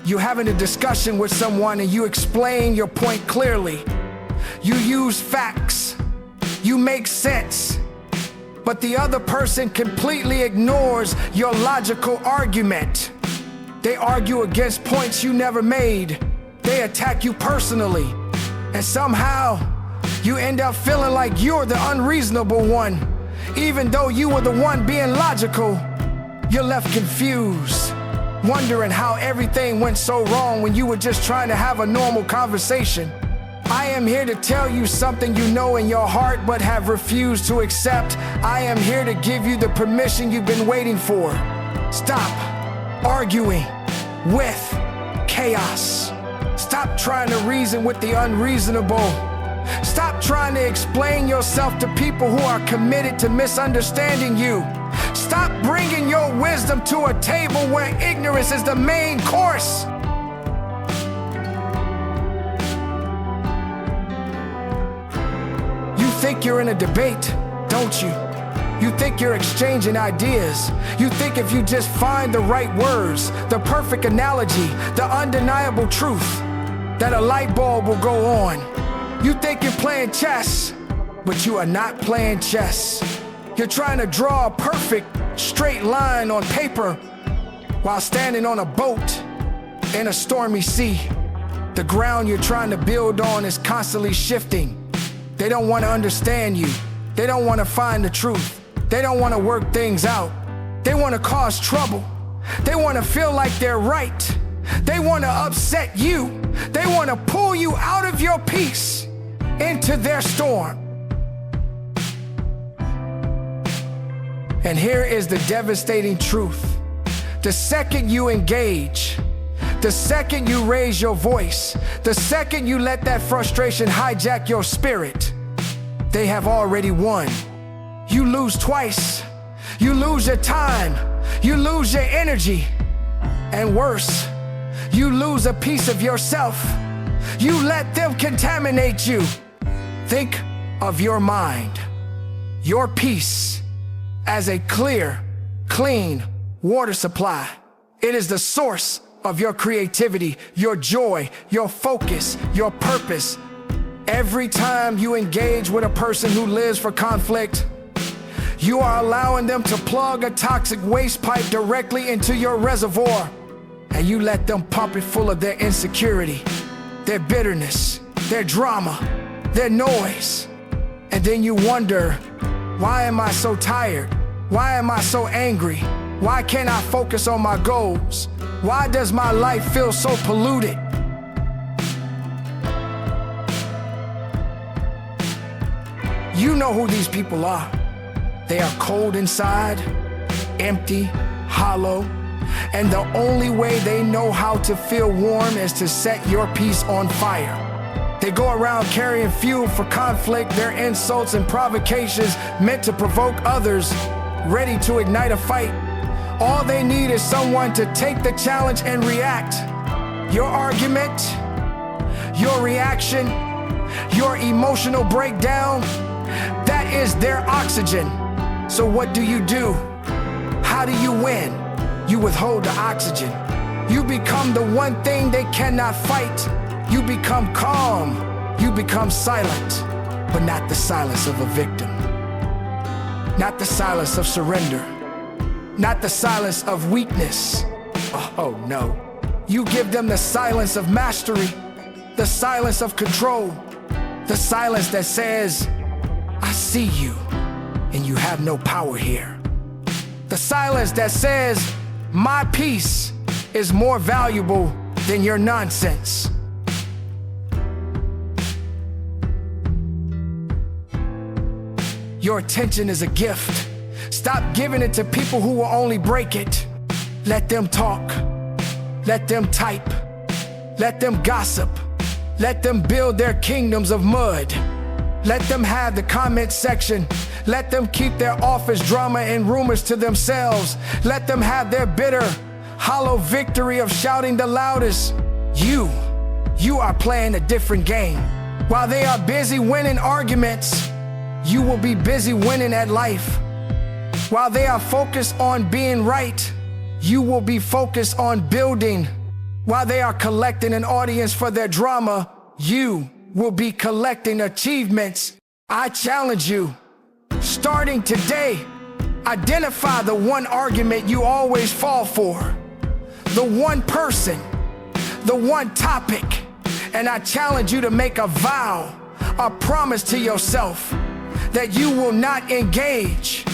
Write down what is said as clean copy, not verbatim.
You having a discussion with someone and you explain your point clearly. You use facts. You make sense. But the other person completely ignores your logical argument. They argue against points you never made. They attack you personally. And somehow, you end up feeling like you're the unreasonable one. Even though you were the one being logical, you're left confused, wondering how everything went so wrong when you were just trying to have a normal conversation. I am here to tell you something you know in your heart but have refused to accept. I am here to give you the permission you've been waiting for. Stop arguing with chaos. Stop trying to reason with the unreasonable. Stop trying to explain yourself to people who are committed to misunderstanding you. Stop bringing your wisdom to a table where ignorance is the main course. You think you're in a debate, don't you? You think you're exchanging ideas. You think if you just find the right words, the perfect analogy, the undeniable truth, that a light bulb will go on. You think you're playing chess, but you are not playing chess. You're trying to draw a perfect straight line on paper while standing on a boat in a stormy sea. The ground you're trying to build on is constantly shifting. They don't want to understand you. They don't want to find the truth. They don't want to work things out. They want to cause trouble. They want to feel like they're right. They want to upset you. They want to pull you out of your peace into their storm. And here is the devastating truth. The second you engage, the second you raise your voice, the second you let that frustration hijack your spirit, they have already won. You lose twice. You lose your time. You lose your energy. And worse, you lose a piece of yourself. You let them contaminate you. Think of your mind, your peace, as a clear, clean water supply. It is the source of your creativity, your joy, your focus, your purpose. Every time you engage with a person who lives for conflict, you are allowing them to plug a toxic waste pipe directly into your reservoir, and you let them pump it full of their insecurity, their bitterness, their drama, their noise. And then you wonder, why am I so tired? Why am I so angry? Why can't I focus on my goals? Why does my life feel so polluted? You know who these people are. They are cold inside, empty, hollow, and the only way they know how to feel warm is to set your peace on fire. They go around carrying fuel for conflict, their insults and provocations meant to provoke others, ready to ignite a fight. All they need is someone to take the challenge and react. Your argument, your reaction, your emotional breakdown, that is their oxygen. So what do? How do you win? You withhold the oxygen. You become the one thing they cannot fight. You become calm. You become silent, but not the silence of a victim. Not the silence of surrender. Not the silence of weakness. Oh no. You give them the silence of mastery, the silence of control, the silence that says, I see you, and you have no power here. The silence that says, my peace is more valuable than your nonsense. Your attention is a gift. Stop giving it to people who will only break it. Let them talk. Let them type. Let them gossip. Let them build their kingdoms of mud. Let them have the comment section. Let them keep their office drama and rumors to themselves. Let them have their bitter, hollow victory of shouting the loudest. You are playing a different game. While they are busy winning arguments, you will be busy winning at life. While they are focused on being right, you will be focused on building While they are collecting an audience for their drama, you will be collecting achievements. I challenge you, starting today, identify the one argument you always fall for, the one person, the one topic, and I challenge you to make a vow, a promise to yourself that you will not engage